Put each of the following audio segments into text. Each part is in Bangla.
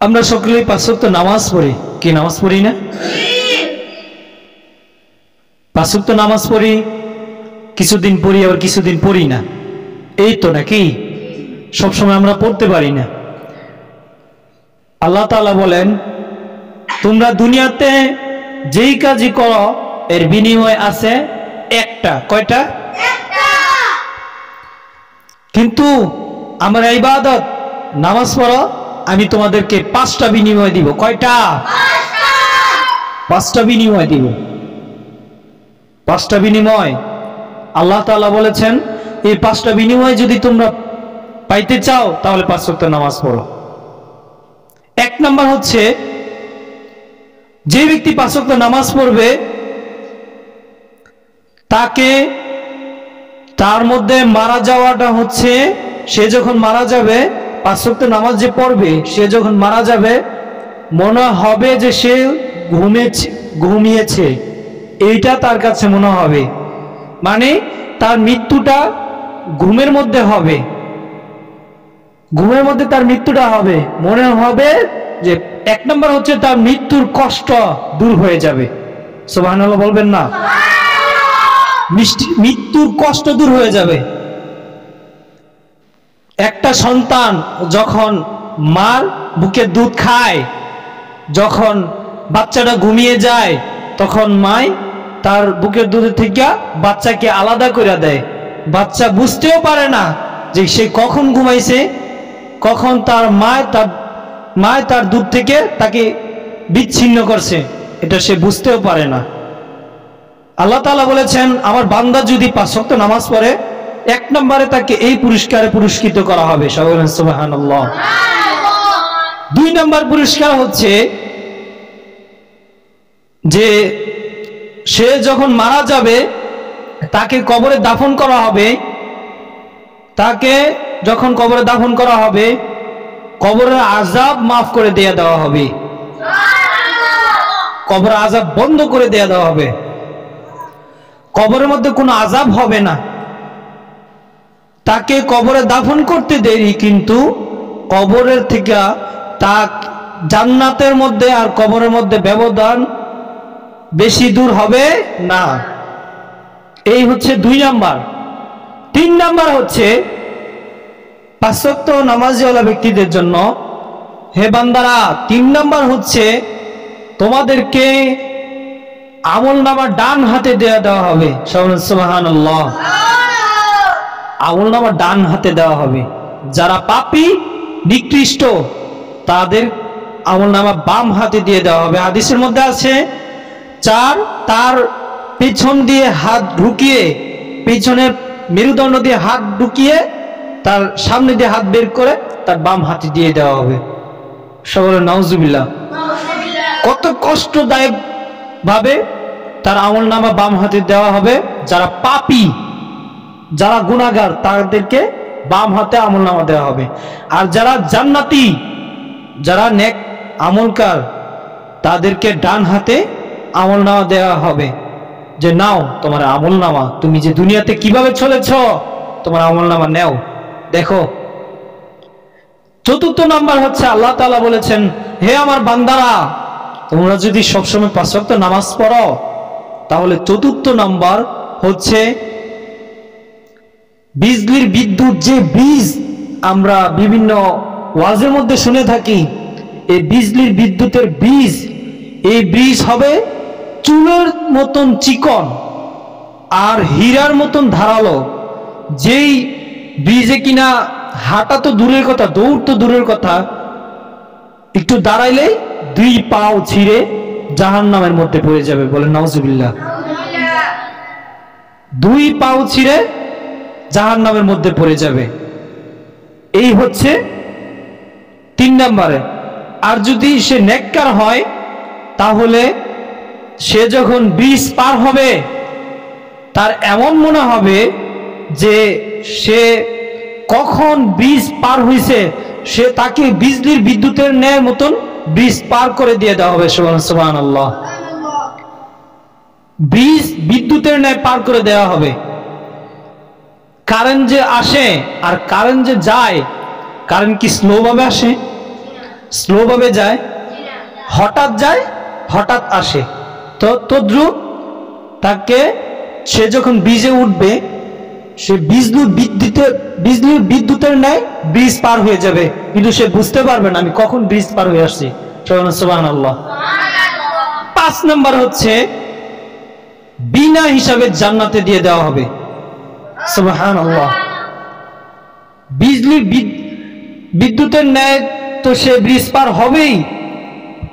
আমরা সকলেই পাঁচ ওয়াক্ত নামাজ পড়ি, কি নামাজ পড়ি না? পাঁচ ওয়াক্ত নামাজ পড়ি, কিছুদিন পড়ি আবার কিছুদিন পড়ি না, এই তো নাকি? সবসময় আমরা পড়তে পারি না। আল্লাহ তাআলা বলেন, তোমরা দুনিয়াতে যেই কাজই করো এর বিনিময় আছে একটা। কয়টা? কিন্তু আমার ইবাদত নামাজ পড়ো, আমি তোমাদেরকে পাঁচটা বিনিময় দিব। কয়টা? পাঁচটা বিনিময় দিব। পাঁচটা বিনিময় আল্লাহ তাআলা বলেছেন, এই পাঁচটা বিনিময় যদি তোমরা পাইতে চাও তাহলে পাঁচ ওয়াক্ত নামাজ পড়ো। এক নাম্বার হচ্ছে, যে ব্যক্তি পাঁচ ওয়াক্ত নামাজ পড়বে তাকে, তার মধ্যে মারা যাওয়াটা হচ্ছে, সে যখন মারা যাবে, পাঁচ ওয়াক্ত নামাজ যে পড়বে, সে যখন মারা যাবে মনে হবে যে সে ঘুমিয়েছে, এইটা তার কাছে মনে হবে। মানে তার মৃত্যুটা ঘুমের মধ্যে হবে, ঘুমের মধ্যে তার মৃত্যুটা হবে। মনে হবে যে এক নম্বর হচ্ছে তার মৃত্যুর কষ্ট দূর হয়ে যাবে। সুবহানাল্লাহ বলবেন না? মৃত্যুর কষ্ট দূর হয়ে যাবে। একটা সন্তান যখন মার বুকে দুধ খায়, যখন বাচ্চাটা ঘুমিয়ে যায়, তখন মাই তার বুকের দুধ থেকে বাচ্চাকে আলাদা করে দেয়। বাচ্চা বুঝতেও পারে না যে সে কখন ঘুমাইছে, কখন তার মায় তার দুধ থেকে তাকে বিচ্ছিন্ন করছে, এটা সে বুঝতেও পারে না। আল্লাহ তাআলা বলেছেন, আমার বান্দা যদি পাঁচ ওয়াক্ত নামাজ পড়ে, এক নম্বরে তাকে এই পুরস্কারে পুরস্কৃত করা হবে। সবাই বলেন সুবহানাল্লাহ। দুই নম্বর পুরস্কার হচ্ছে যে সে যখন মারা যাবে তাকে কবরে দাফন করা হবে। তাকে যখন কবরে দাফন করা হবে, কবরের আযাব মাফ করে দেওয়া হবে, কবরের আযাব বন্ধ করে দেওয়া হবে। কবরের মধ্যে কোনো আযাব হবে না। তাকে কবরে দাফন করতে দেরি, কিন্তু কবরের থেকে তা জান্নাতের মধ্যে আর কবরের মধ্যে ব্যবধান বেশি দূর হবে না। এই হচ্ছে দুই নাম্বার। তিন নাম্বার হচ্ছে পাঁচ ওয়াক্ত নামাজওয়ালা ব্যক্তিদের জন্য, হে বান্দারা, তিন নাম্বার হচ্ছে তোমাদেরকে আমলনামা ডান হাতে দেওয়া হবে। সুবহানাল্লাহ। আমলনামা ডান হাতে দেওয়া হবে। যারা পাপী নিকৃষ্ট তাদের আমলনামা বাম হাতে দিয়ে দেওয়া হবে। হাদিসের মধ্যে আছে, তার পেছন দিয়ে হাত ঢুকিয়ে, পেছনের মেরুদণ্ড দিয়ে হাত ঢুকিয়ে তার সামনে দিয়ে হাত বের করে তার বাম হাতে দিয়ে দেওয়া হবে। সবাই নাউজুবিল্লাহ। কত কষ্টদায়ক ভাবে তার আমলনামা বাম হাতে দেওয়া হবে। যারা পাপী, যারা গুনাহগার, তাদেরকে বাম হাতে আমলনামা দেওয়া হবে। আর যারা জান্নাতি, যারা নেক আমলকার, তাদেরকে ডান হাতে আমলনামা দেওয়া হবে। যে নাও তোমার আমলনামা, তুমি যে দুনিয়াতে কিভাবে চলেছ, তোমার আমলনামা নেও, দেখো। চতুর্থ নাম্বার হচ্ছে, আল্লাহ তাআলা বলেছেন, হে আমার বান্দারা, তোমরা যদি সবসময় পাঁচ ওয়াক্ত নামাজ পড়ো, তাহলে চতুর্থ নাম্বার হচ্ছে বিজলির বিদ্যুৎ, যে বীজ আমরা বিভিন্ন ওয়াজের মধ্যে শুনে থাকি, এই বিজলির বিদ্যুতের বীজ, এই বীজ হবে চুলের মতন চিকন আর হীরার মতন ধারালো। যেই বীজে কিনা হাঁটা তো দূরের কথা, দৌড় তো দূরের কথা, একটু দাঁড়াইলেই দুই পাও ছিঁড়ে জাহান্নামের মধ্যে পড়ে যাবে। বলেন নাউজুবিল্লাহ। দুই পাও ছিঁড়ে জাহান্নামের মধ্যে পড়ে যাবে। এই হচ্ছে তিন নম্বরে। আর যদি সে নেককার হয়, তাহলে সে যখন ব্রিজ পার হবে, তার এমন মনে হবে যে সে কখন ব্রিজ পার হইছে, সে তাকে বিজলির বিদ্যুতের ন্যায় মতন ব্রিজ পার করে দিয়ে দেওয়া হবে। সুবহানাল্লাহ। ব্রিজ বিদ্যুতের ন্যায় পার করে দেওয়া হবে। কারেন্ট যে আসে আর কারেন্ট যে যায়, কারেন্ট কি স্লো ভাবে আসে? স্লো ভাবে যায়, হঠাৎ যায়, হঠাৎ আসে। তো তদ্রুপ তাকে সে যখন ব্রিজে উঠবে, সে বিজলির বিদ্যুতের ন্যায় ব্রিজ পার হয়ে যাবে, কিন্তু সে বুঝতে পারবে না আমি কখন ব্রিজ পার হয়ে আসছি। সুবহানাল্লাহ। 5 নাম্বার হচ্ছে বিনা হিসাবে জান্নাতে দিয়ে দেওয়া হবে। সুবহানাল্লাহ। বিদ্যুতের ন্যায় তো সে ব্রিজ পার হবেই,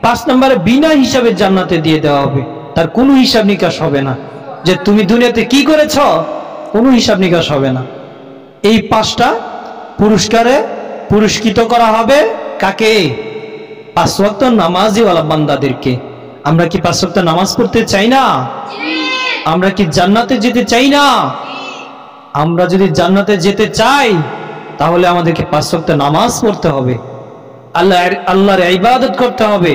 5 নম্বরে বিনা হিসাবে জান্নাতে দিয়ে দেওয়া হবে। তার কোনো হিসাব নিকাশ হবে না, যে তুমি দুনিয়াতে কি করেছ, কোনো হিসাব নিকাশ হবে না। এই 5টা পুরস্কারে পুরস্কৃত করা হবে কাকে? 5 ওয়াক্ত নামাজিওয়ালা বান্দাদেরকে। আমরা কি 5 ওয়াক্ত নামাজ পড়তে চাই না? আমরা কি জান্নাতে যেতে চাই না? আমরা যদি যেতে চাই তাহলে আমাদেরকে 5 ওয়াক্ত নামাজ পড়তে হবে, আল্লাহর ইবাদত করতে হবে।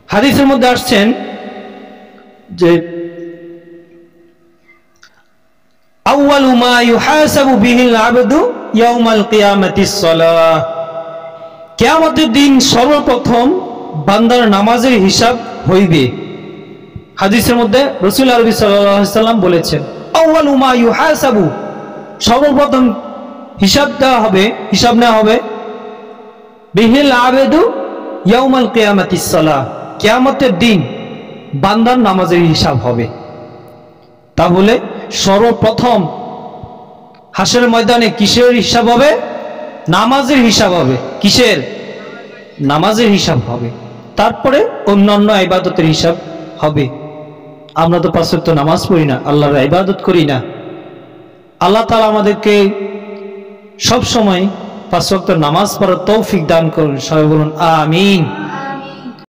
হাদিসের মধ্যে আসছেন যে আউয়ালু মা ইউহাসাবু বিহিল আবদু ইয়াউমাল কিয়ামাতিস সালাহ। কিয়ামতের দিন সর্বপ্রথম বান্দার নামাজের হিসাব হইবে। হাদিসের মধ্যে রাসূল আরবি সাল্লাল্লাহু আলাইহি সাল্লাম বলেছেন, আউয়ালু মা ইউহাসাবু, সর্বপ্রথম হিসাব নেওয়া হবে বিহিল আবদু ইয়াউমাল কিয়ামাতিস সালাহ, কিয়ামতের দিন বান্দার নামাজের হিসাব হবে। তাহলে সর্বপ্রথম হাসরের ময়দানে কিসের হিসাব হবে? নামাজের হিসাব হবে। কিসের? নামাজের হিসাব হবে। তারপরে অন্যান্য ইবাদতের হিসাব হবে। আমরা তো 5 ওয়াক্ত নামাজ পড়ি না, আল্লাহর ইবাদত করি না। আল্লাহ তাআলা আমাদেরকে সব সময় 5 ওয়াক্ত নামাজ পড়ার তৌফিক দান করুন। সবাই বলুন আমিন।